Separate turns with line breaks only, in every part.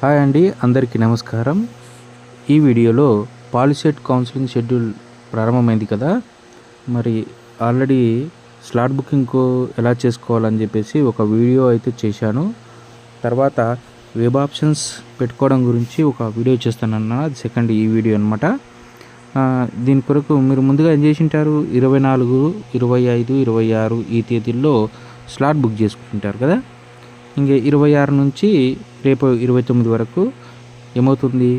Hi అండి, అందరికీ నమస్కారం. ఈ వీడియోలో పాలిసెట్ కౌన్సిలింగ్ షెడ్యూల్ ప్రారంభమైంది కదా. మరి ఆల్రెడీ స్లాట్ బుకింగ్కు ఎలా చేసుకోవాలని చెప్పేసి ఒక వీడియో అయితే చేశాను. తర్వాత వెబ్ ఆప్షన్స్ పెట్టుకోవడం గురించి ఒక వీడియో చేస్తానన్నా, అది సెకండ్ ఈ వీడియో అనమాట. దీని కొరకు మీరు ముందుగా ఏం చేసింటారు, 24, 25, 26 ఈ తేదీల్లో స్లాట్ బుక్ చేసుకుంటారు కదా. ఇంక 26 నుంచి రేపు 29 వరకు ఏమవుతుంది,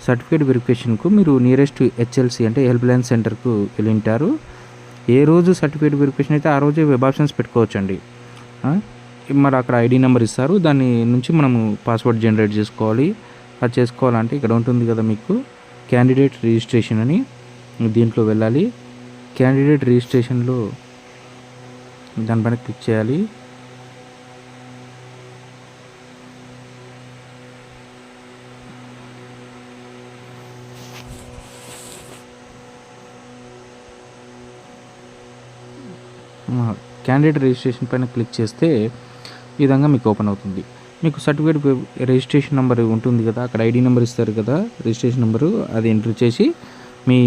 సర్టిఫికేట్ వెరిఫికేషన్కు మీరు నియరెస్ట్ హెచ్ఎల్సి అంటే హెల్ప్ లైన్ సెంటర్కు వెళ్ళింటారు. ఏ రోజు సర్టిఫికేట్ వెరిఫికేషన్ అయితే ఆ రోజే వెబ్ ఆప్షన్స్ పెట్టుకోవచ్చండి. మరి అక్కడ ఐడి నెంబర్ ఇస్తారు, దాని నుంచి మనము పాస్వర్డ్ జనరేట్ చేసుకోవాలి. అది చేసుకోవాలంటే ఇక్కడ ఉంటుంది కదా మీకు క్యాండిడేట్ రిజిస్ట్రేషన్ అని, దీంట్లో వెళ్ళాలి. క్యాండిడేట్ రిజిస్ట్రేషన్లో దానిపైన క్లిక్ చేయాలి. క్యాండిడేట్ రిజిస్ట్రేషన్ పైన క్లిక్ చేస్తే ఈ విధంగా మీకు ఓపెన్ అవుతుంది. మీకు సర్టిఫికేట్ రిజిస్ట్రేషన్ నెంబర్ ఉంటుంది కదా, అక్కడ ఐడి నెంబర్ ఇస్తారు కదా, రిజిస్ట్రేషన్ నెంబరు, అది ఎంటర్ చేసి మీ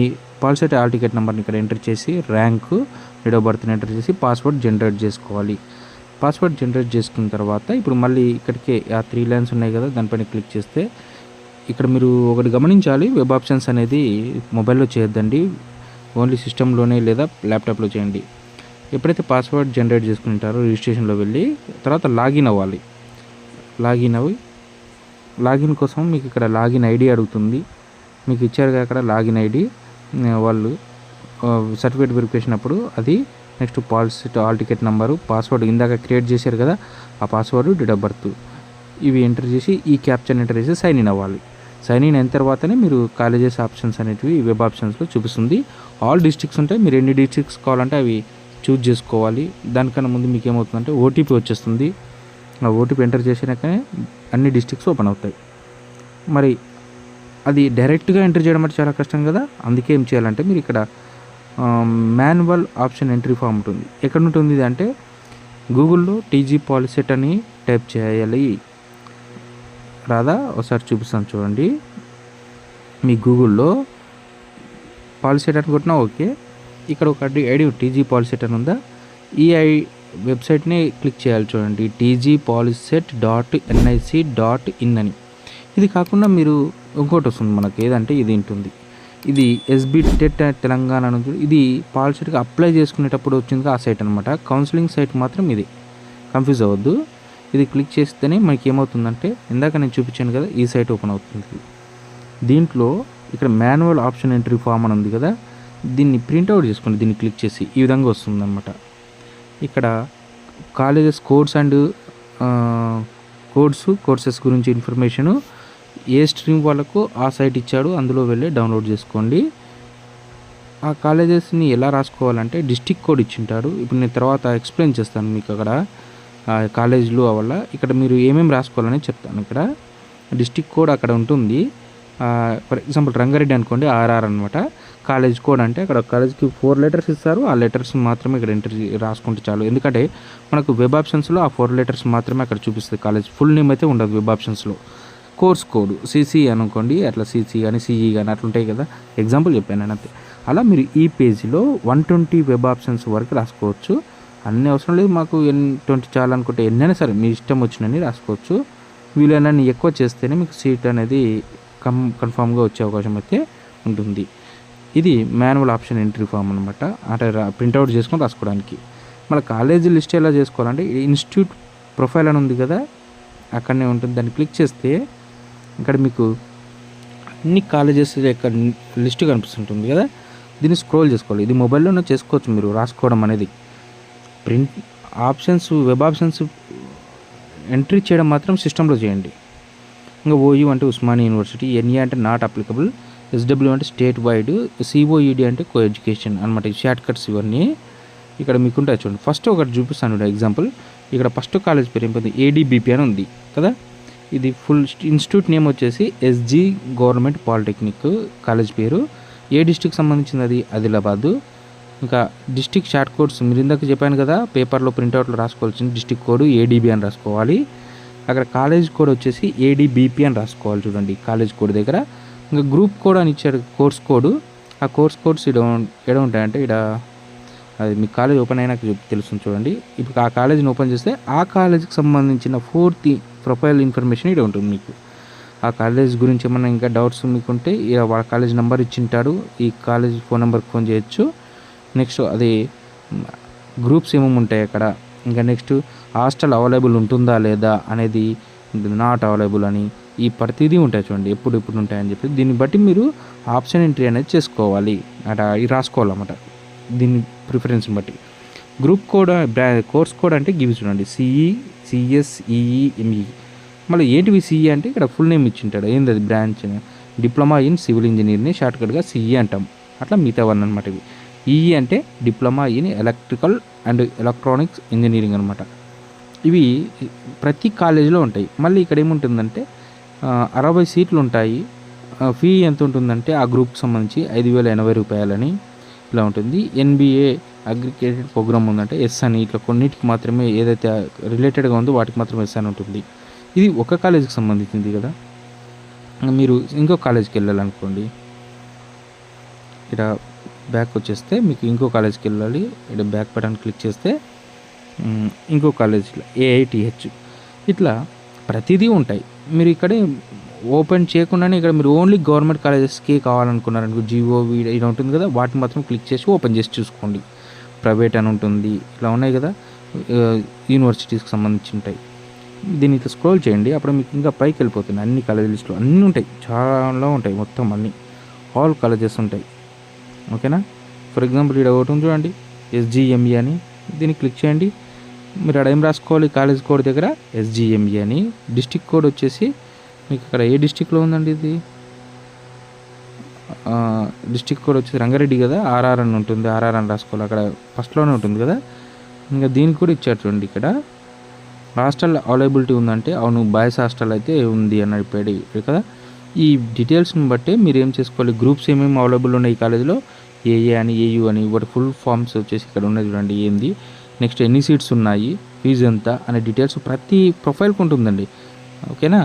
పాలిసెట్ ఆల్ టికెట్ నెంబర్ని ఇక్కడ ఎంటర్ చేసి ర్యాంకు, డేట్ ఆఫ్ బర్త్ని ఎంటర్ చేసి పాస్వర్డ్ జనరేట్ చేసుకోవాలి. పాస్వర్డ్ జనరేట్ చేసుకున్న తర్వాత ఇప్పుడు మళ్ళీ ఇక్కడికే ఆ 3 లైన్స్ ఉన్నాయి కదా, దానిపైన క్లిక్ చేస్తే ఇక్కడ మీరు ఒకటి గమనించాలి, వెబ్ ఆప్షన్స్ అనేది మొబైల్లో చేయొద్దండి, ఓన్లీ సిస్టంలోనే లేదా ల్యాప్టాప్లో చేయండి. ఎప్పుడైతే పాస్వర్డ్ జనరేట్ చేసుకుంటారో రిజిస్ట్రేషన్లో వెళ్ళి తర్వాత లాగిన్ అవ్వాలి. లాగిన్ కోసం మీకు ఇక్కడ లాగిన్ ఐడి అడుగుతుంది, మీకు ఇచ్చారుగా అక్కడ లాగిన్ ఐడి. వాళ్ళు సర్టిఫికేట్ వెరిఫికేషన్ అప్పుడు అది, next POLYCET all ticket number, password ఇందాక క్రియేట్ చేశారు కదా ఆ పాస్వర్డ్, డేట్ ఆఫ్ బర్త్, ఇవి ఎంటర్ చేసి ఈ క్యాప్చర్ ఎంటర్ చేసి సైన్ ఇన్ అవ్వాలి. సైన్ ఇన్ అయిన తర్వాతనే మీరు కాలేజెస్ ఆప్షన్స్ అనేటివి వెబ్ ఆప్షన్స్లో చూపిస్తుంది. ఆల్ డిస్ట్రిక్ట్స్ ఉంటాయి, మీరు ఎన్ని డిస్ట్రిక్ట్స్ కావాలంటే అవి చూజ్ చేసుకోవాలి. దానికన్నా ముందు మీకు ఏమవుతుందంటే ఓటీపీ వచ్చేస్తుంది. ఆ ఓటీపీ ఎంటర్ చేసినాకనే అన్ని డిస్ట్రిక్ట్స్ ఓపెన్ అవుతాయి. మరి అది డైరెక్ట్గా ఎంటర్ చేయడం అంటే చాలా కష్టం కదా, అందుకే ఏం చేయాలంటే మీరు ఇక్కడ మాన్యువల్ ఆప్షన్ ఎంట్రీ ఫామ్ ఉంటుంది. ఎక్కడ ఉంటుంది అంటే గూగుల్లో టీజీ పాలిసెట్ అని టైప్ చేయాలి. రాదా, ఒకసారి చూపిస్తాను చూడండి. మీ గూగుల్లో పాలిసెట్ అని కొట్టినా ఓకే, ఇక్కడ ఒక ఐడి టీజీ పాలిసెట్ అని ఉందా, ఈ వెబ్సైట్ని క్లిక్ చేయాలి చూడండి, tgpoliset.nic.in అని. ఇది కాకుండా మీరు ఇంకోటి వస్తుంది మనకి, ఏదంటే ఇది ఉంటుంది, ఇది ఎస్బి టెట్ తెలంగాణ నుంచి, ఇది పాలిసెట్కి అప్లై చేసుకునేటప్పుడు వచ్చింది ఆ సైట్ అనమాట. కౌన్సిలింగ్ సైట్ మాత్రం ఇది, కన్ఫ్యూజ్ అవ్వద్దు. ఇది క్లిక్ చేస్తేనే మనకి ఏమవుతుందంటే ఇందాక నేను చూపించాను కదా, ఈ సైట్ ఓపెన్ అవుతుంది. దీంట్లో ఇక్కడ మాన్యువల్ ఆప్షన్ ఎంట్రీ ఫామ్ అని ఉంది కదా, దీన్ని ప్రింట్అవుట్ చేసుకోండి. దీన్ని క్లిక్ చేసి ఈ విధంగా వస్తుందన్నమాట. ఇక్కడ కాలేజెస్ కోడ్స్ అండ్ కోర్సెస్ గురించి ఇన్ఫర్మేషను ఏ స్ట్రీమ్ వాళ్ళకు ఆ సైట్ ఇచ్చాడు, అందులో వెళ్ళి డౌన్లోడ్ చేసుకోండి. ఆ కాలేజెస్ని ఎలా రాసుకోవాలంటే డిస్టిక్ కోడ్ ఇచ్చింటారు. ఇప్పుడు నేను తర్వాత ఎక్స్ప్లెయిన్ చేస్తాను మీకు అక్కడ కాలేజీలు వల్ల ఇక్కడ మీరు ఏమేమి రాసుకోవాలని చెప్తాను. ఇక్కడ డిస్టిక్ కోడ్ అక్కడ ఉంటుంది. ఫర్ ఎగ్జాంపుల్ రంగారెడ్డి అనుకోండి, ఆర్ఆర్ అనమాట. కాలేజ్ కోడ్ అంటే అక్కడ కాలేజ్కి 4 లెటర్స్ ఇస్తారు, ఆ లెటర్స్ మాత్రమే ఇక్కడ ఎంటర్ రాసుకుంటే చాలు. ఎందుకంటే మనకు వెబ్ ఆప్షన్స్లో ఆ 4 లెటర్స్ మాత్రమే అక్కడ చూపిస్తుంది, కాలేజ్ ఫుల్ నేమ్ అయితే ఉండదు వెబ్ ఆప్షన్స్లో. కోర్స్ కోడ్ సిసి అనుకోండి, అట్లా సిసి కానీ సిఈ కానీ అట్లా ఉంటాయి కదా, ఎగ్జాంపుల్ చెప్పాను అంతే. అలా మీరు ఈ పేజీలో 120 వెబ్ ఆప్షన్స్ వరకు రాసుకోవచ్చు. అన్నీ అవసరం లేదు, మాకు 20 చాలనుకుంటే ఎన్నైనా సరే మీ ఇష్టం వచ్చినన్ని రాసుకోవచ్చు. వీలైనన్ని ఎక్కువ చేస్తేనే మీకు సీట్ అనేది కన్ఫామ్గా వచ్చే అవకాశం అయితే ఉంటుంది. ఇది మాన్యువల్ ఆప్షన్ ఎంట్రీ ఫామ్ అనమాట, అంటే ప్రింట్అవుట్ చేసుకొని రాసుకోవడానికి. మన కాలేజీ లిస్ట్ ఎలా చేసుకోవాలంటే ఇన్స్టిట్యూట్ ప్రొఫైల్ అని ఉంది కదా, అక్కడనే ఉంటుంది. దాన్ని క్లిక్ చేస్తే ఇక్కడ మీకు అన్ని కాలేజెస్ యొక్క లిస్ట్ కనిపిస్తుంటుంది కదా, దీన్ని స్క్రోల్ చేసుకోవాలి. ఇది మొబైల్లోనే చేసుకోవచ్చు మీరు రాసుకోవడం అనేది. Print options web options entry చేయడం మాత్రం సిస్టంలో చేయండి. ఇంకా ఓయూ అంటే ఉస్మానియా యూనివర్సిటీ, ఎన్ఏ అంటే నాట్ అప్లికబుల్, ఎస్డబ్ల్యూ అంటే స్టేట్ వైడ్, సిఓఈడి అంటే కో ఎడ్యుకేషన్ అనమాట. ఈ షార్ట్ కట్స్ ఇవన్నీ ఇక్కడ మీకు ఉంటాయి చూడండి. ఫస్ట్ ఒకటి చూపిస్తాను ఎగ్జాంపుల్. ఇక్కడ ఫస్ట్ కాలేజ్ పేరు ఏం ఏడీబీపీ అని ఉంది కదా, ఇది ఫుల్ ఇన్స్టిట్యూట్ నేమ్ వచ్చేసి ఎస్జీ గవర్నమెంట్ పాలిటెక్నిక్ కాలేజ్ పేరు. ఏ డిస్ట్రిక్ట్ సంబంధించింది అది, ఆదిలాబాదు. ఇంకా డిస్ట్రిక్ట్ షార్ట్ కోడ్స్ మీరు ఇందాక చెప్పాను కదా, పేపర్లో ప్రింట్అవుట్లో రాసుకోవాల్సిన డిస్ట్రిక్ట్ కోడ్ ఏడీబీ అని రాసుకోవాలి. అక్కడ కాలేజ్ కోడ్ వచ్చేసి ADBP అని రాసుకోవాలి చూడండి కాలేజ్ కోడ్ దగ్గర. ఇంకా గ్రూప్ కోడ్ అని ఇచ్చాడు కోర్స్ కోడ్. ఆ కోర్స్ కోడ్స్ ఎక్కడ ఉంటాయంటే ఇక్కడ అది మీ కాలేజ్ ఓపెన్ అయినాక తెలుస్తుంది చూడండి. ఇప్పుడు ఆ కాలేజీని ఓపెన్ చేస్తే ఆ కాలేజీకి సంబంధించిన పూర్తి ప్రొఫైల్ ఇన్ఫర్మేషన్ ఇక్కడ ఉంటుంది మీకు. ఆ కాలేజ్ గురించి ఏమన్నా ఇంకా డౌట్స్ మీకుంటే వాళ్ళ కాలేజ్ నెంబర్ ఇచ్చింటాడు, ఈ కాలేజ్ ఫోన్ నెంబర్కి ఫోన్ చేయొచ్చు. నెక్స్ట్ అది గ్రూప్స్ ఏమేమి ఉంటాయి అక్కడ, ఇంకా నెక్స్ట్ హాస్టల్ అవైలబుల్ ఉంటుందా లేదా అనేది, నాట్ అవైలబుల్ అని, ఈ ప్రతిదీ ఉంటాయి చూడండి ఎప్పుడు ఉంటాయని చెప్పి. దీన్ని బట్టి మీరు ఆప్షన్ ఎంట్రీ అనేది చేసుకోవాలి ఇది రాసుకోవాలన్నమాట దీన్ని ప్రిఫరెన్స్ని బట్టి. గ్రూప్ కోడ్ కోర్స్ కోడ్ అంటే గివి చూడండి CE CS EE ME. మళ్ళీ ఏంటివి CE అంటే ఇక్కడ ఫుల్ నేమ్ ఇచ్చింటాడు, ఏంది అది బ్రాంచ్ డిప్లొమా ఇన్ సివిల్ ఇంజనీర్ని షార్ట్కట్గా CE అంటాం. అట్లా మిగతా వన్ అనమాట ఇవి. EE అంటే diploma in electrical and electronics engineering అనమాట. ఇవి ప్రతి కాలేజీలో ఉంటాయి. మళ్ళీ ఇక్కడ ఏముంటుందంటే 60 సీట్లు ఉంటాయి. ఫీ ఎంత ఉంటుందంటే ఆ గ్రూప్కి సంబంధించి 5,080 రూపాయలని ఇలా ఉంటుంది. NBA అగ్రిగేటెడ్ ప్రోగ్రామ్ ఉందంటే S అని, ఇట్లా కొన్నిటికి మాత్రమే ఏదైతే రిలేటెడ్గా ఉందో వాటికి మాత్రమే S అని ఉంటుంది. ఇది ఒక కాలేజీకి సంబంధించింది కదా. మీరు ఇంకో కాలేజీకి వెళ్ళాలనుకోండి, ఇక్కడ బ్యాక్ వచ్చేస్తే మీకు ఇంకో కాలేజీకి వెళ్ళాలి. ఇక్కడ బ్యాక్ బటన్ క్లిక్ చేస్తే ఇంకో కాలేజీలో AITH ఇట్లా ప్రతిదీ ఉంటాయి. మీరు ఇక్కడే ఓపెన్ చేయకుండానే ఇక్కడ మీరు ఓన్లీ గవర్నమెంట్ కాలేజెస్కి కావాలనుకున్నారనుకో GOV ఇలా ఉంటుంది కదా, వాటిని మాత్రం క్లిక్ చేసి ఓపెన్ చేసి చూసుకోండి. ప్రైవేట్ అని ఉంటుంది, ఇలా ఉన్నాయి కదా యూనివర్సిటీస్కి సంబంధించి ఉంటాయి. దీన్ని ఇట్లా స్క్రోల్ చేయండి, అప్పుడు మీకు ఇంకా పైకి వెళ్ళిపోతుంది. అన్ని కాలేజ్ లిస్టులు అన్నీ ఉంటాయి, చాలా ఉంటాయి, మొత్తం అన్నీ ఆల్ కాలేజెస్ ఉంటాయి. ఓకేనా. ఫర్ ఎగ్జాంపుల్ ఇక్కడ ఒకటి ఉంది చూడండి SGME అని, దీన్ని క్లిక్ చేయండి. మీరు అక్కడ ఏం రాసుకోవాలి, కాలేజ్ కోడ్ దగ్గర SGME అని. డిస్టిక్ కోడ్ వచ్చేసి మీకు ఇక్కడ ఏ డిస్టిక్లో ఉందండి ఇది, డిస్టిక్ కోడ్ వచ్చేసి రంగారెడ్డి కదా, RR అని ఉంటుంది, RR అని రాసుకోవాలి, అక్కడ ఫస్ట్లోనే ఉంటుంది కదా. ఇంకా దీనికి కూడా ఇచ్చారు చూడండి, ఇక్కడ హాస్టల్ అవైలబిలిటీ ఉందంటే అవును బాయ్స్ హాస్టల్ అయితే ఉంది అని అయిపోయాడు కదా. ఈ డీటెయిల్స్ని బట్టి మీరు ఏం చేసుకోవాలి, గ్రూప్స్ ఏమేమి అవైలబుల్ ఉన్నాయి ఈ కాలేజీలో, AA అని AU అని, వాటి ఫుల్ ఫామ్స్ వచ్చేసి ఇక్కడ ఉన్నాయి చూడండి ఏంది. నెక్స్ట్ ఎన్ని సీట్స్ ఉన్నాయి, ఫీజు ఎంత అనే డీటెయిల్స్ ప్రతి ప్రొఫైల్కి ఉంటుందండి. ఓకేనా.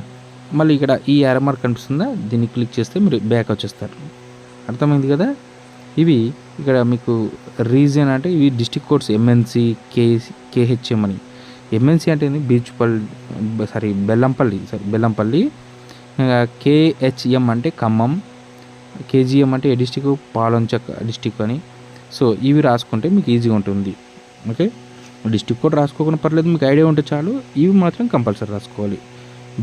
మళ్ళీ ఇక్కడ ఈ యారో మార్క్ కనిపిస్తుందా, దీన్ని క్లిక్ చేస్తే మీరు బ్యాక్ వచ్చేస్తారు. అర్థమైంది కదా. ఇవి ఇక్కడ మీకు రీజన్ అంటే ఇవి డిస్టిక్ కోడ్స్ MNC KHM అని. MNC అంటే బెల్లంపల్లి. KHM అంటే ఖమ్మం, KGM అంటే ఏ డిస్టిక్, పాలంచక్ డిస్టిక్ అని. సో ఇవి రాసుకుంటే మీకు ఈజీగా ఉంటుంది. ఓకే. డిస్టిక్ కోడ్ రాసుకోకుండా పర్లేదు, మీకు ఐడియా ఉంటే చాలు. ఇవి మాత్రం కంపల్సరీ రాసుకోవాలి.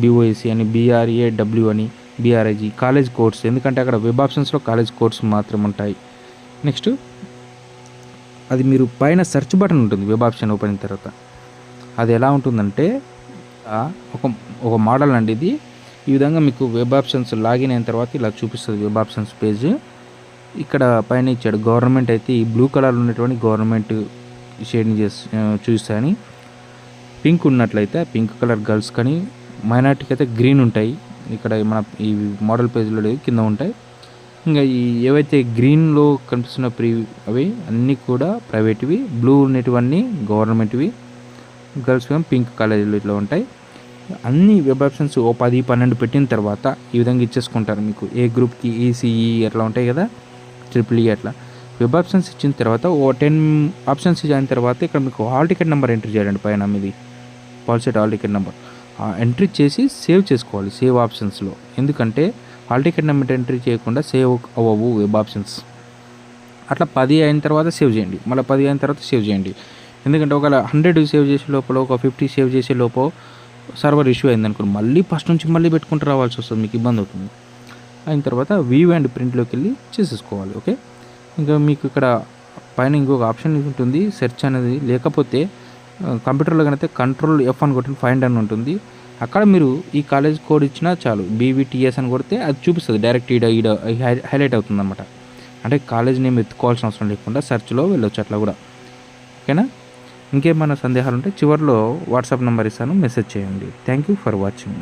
BOAC అని, BRAW అని, BRIG కాలేజ్ కోడ్స్, ఎందుకంటే అక్కడ వెబ్ ఆప్షన్స్లో కాలేజ్ కోడ్స్ మాత్రం ఉంటాయి. నెక్స్ట్ అది మీరు పైన సెర్చ్ బటన్ ఉంటుంది వెబ్ ఆప్షన్ ఓపెన్ అయిన తర్వాత, అది ఎలా ఉంటుందంటే ఒక మోడల్ అండి ఇది. ఈ విధంగా మీకు వెబ్ ఆప్షన్స్ లాగిన్ అయిన తర్వాత ఇలా చూపిస్తుంది వెబ్ ఆప్షన్స్ పేజ్. ఇక్కడ పైన ఇచ్చాడు గవర్నమెంట్ అయితే ఈ బ్లూ కలర్ ఉన్నటువంటి గవర్నమెంట్ షేడ్ని చూస్తాయని, పింక్ ఉన్నట్లయితే పింక్ కలర్ గర్ల్స్ కానీ, మైనార్టీకి అయితే గ్రీన్ ఉంటాయి. ఇక్కడ మన ఈ మోడల్ పేజ్లో కింద ఉంటాయి. ఇంకా ఈ ఏవైతే గ్రీన్లో కనిపిస్తున్న అవి అన్నీ కూడా ప్రైవేట్వి, బ్లూ ఉన్నటివన్నీ గవర్నమెంట్వి, గర్ల్స్ పింక్ కాలేజీలో ఇట్లా ఉంటాయి. అన్ని వెబ్ ఆప్షన్స్ 10-12 పెట్టిన తర్వాత ఈ విధంగా ఇచ్చేసుకుంటారు. మీకు ఏ గ్రూప్కి ECE అట్లా ఉంటాయి కదా, EEE అట్లా వెబ్ ఆప్షన్స్ ఇచ్చిన తర్వాత 10 ఆప్షన్స్ ఇచ్చిన తర్వాత ఇక్కడ మీకు హాల్ టికెట్ నెంబర్ ఎంట్రీ చేయాలండి. పైన మీది POLYCET hall ticket number entry చేసి సేవ్ చేసుకోవాలి సేవ్ ఆప్షన్స్లో. ఎందుకంటే హాల్ టికెట్ నెంబర్ ఎంట్రీ చేయకుండా సేవ్ అవ్వవు వెబ్ ఆప్షన్స్. అట్లా 10 అయిన తర్వాత సేవ్ చేయండి, మళ్ళీ 10 అయిన తర్వాత సేవ్ చేయండి. ఎందుకంటే ఒకవేళ 100 సేవ్ చేసే లోపల, ఒక 50 సేవ్ చేసే లోపల సర్వర్ ఇష్యూ అయింది అనుకోండి, మళ్ళీ ఫస్ట్ నుంచి మళ్ళీ పెట్టుకుంటూ రావాల్సి వస్తుంది, మీకు ఇబ్బంది అవుతుంది. అయిన తర్వాత వ్యూ అండ్ ప్రింట్లోకి వెళ్ళి చేసేసుకోవాలి. ఓకే. ఇంకా మీకు ఇక్కడ పైన ఇంకొక ఆప్షన్ ఉంటుంది సెర్చ్ అనేది, లేకపోతే కంప్యూటర్లో కనుక Ctrl F అని కొట్టి ఫైండ్ అని ఉంటుంది. అక్కడ మీరు ఈ కాలేజ్ కోడ్ ఇచ్చినా చాలు, BVTS అని కొడితే అది చూపిస్తుంది డైరెక్ట్ ఈడ హైలైట్ అవుతుంది అనమాట. అంటే కాలేజ్ నేమ్ ఎత్తుకోవాల్సిన అవసరం లేకుండా సెర్చ్లో వెళ్ళొచ్చు అట్లా కూడా. ఓకేనా. ఇంకేమైనా సందేహాలు ఉంటే చివరిలో వాట్సాప్ నెంబర్ ఇస్తాను, మెసేజ్ చేయండి. Thank you for watching.